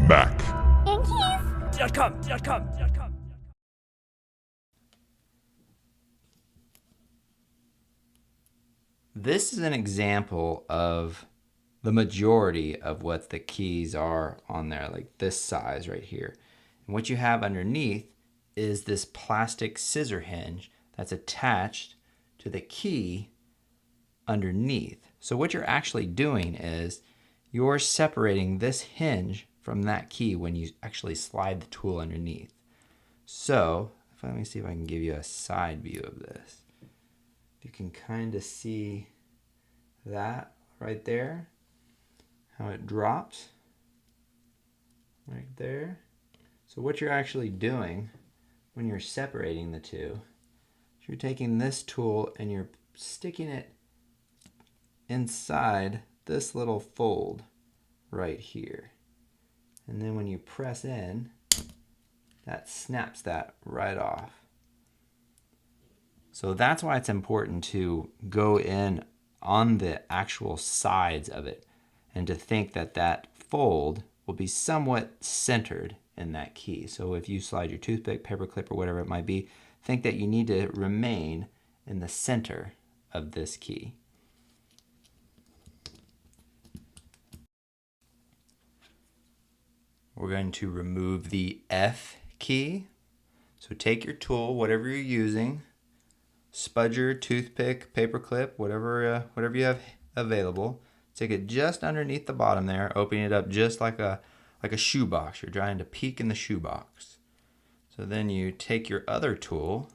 Mac. Yankees.com. This is an example of the majority of what the keys are on there, like this size right here. And what you have underneath is this plastic scissor hinge that's attached to the key underneath. So what you're actually doing is you're separating this hinge from that key when you actually slide the tool underneath. So let me see if I can give you a side view of this. You can kind of see that right there, how it drops right there. So what you're actually doing when you're separating the two, you're taking this tool and you're sticking it inside this little fold right here. And then when you press in, that snaps that right off. So that's why it's important to go in on the actual sides of it and to think that that fold will be somewhat centered in that key. So if you slide your toothpick, paper clip, or whatever it might be, think that you need to remain in the center of this key. We're going to remove the F key. So take your tool, whatever you're using, spudger, toothpick, paper clip, whatever you have available. Take it just underneath the bottom there, opening it up just like a shoebox. You're trying to peek in the shoebox. So then you take your other tool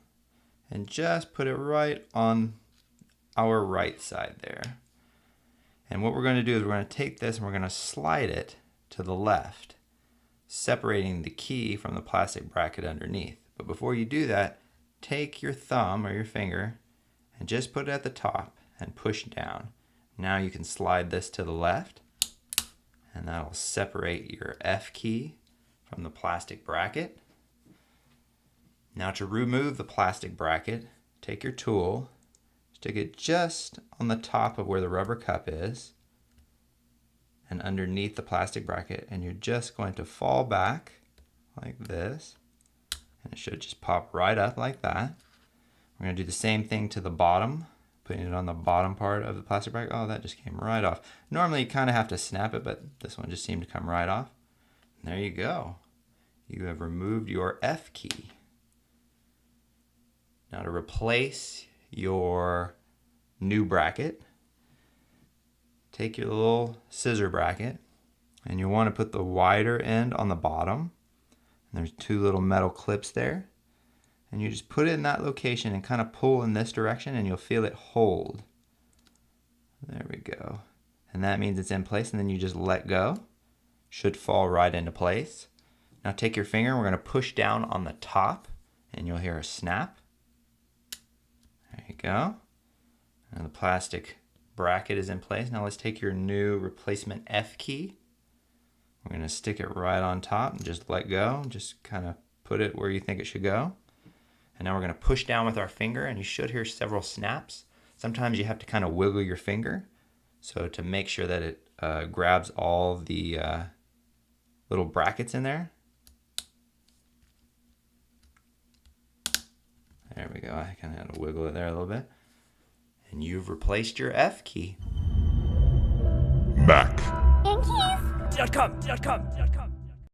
and just put it right on our right side there. And what we're going to do is we're going to take this and we're going to slide it to the left, separating the key from the plastic bracket underneath. But before you do that, take your thumb or your finger and just put it at the top and push down. Now you can slide this to the left and that'll separate your F key from the plastic bracket. Now to remove the plastic bracket, take your tool, stick it just on the top of where the rubber cup is and underneath the plastic bracket, and you're just going to fall back like this, and it should just pop right up like that. We're going to do the same thing to the bottom, putting it on the bottom part of the plastic bracket. Oh, that just came right off. Normally you kind of have to snap it, but this one just seemed to come right off. And there you go. You have removed your F key. Now to replace your new bracket, take your little scissor bracket and you want to put the wider end on the bottom. And there's two little metal clips there. And you just put it in that location and kind of pull in this direction and you'll feel it hold. There we go. And that means it's in place, and then you just let go. Should fall right into place. Now take your finger and we're going to push down on the top and you'll hear a snap. There you go. And the plastic bracket is in place. Now let's take your new replacement F key. We're going to stick it right on top and just let go. Just kind of put it where you think it should go. And now we're going to push down with our finger, and you should hear several snaps. Sometimes you have to kind of wiggle your finger so to make sure that it grabs all the little brackets in there. There we go. I kind of had to wiggle it there a little bit. And you've replaced your F key. Mac. Yankees.com.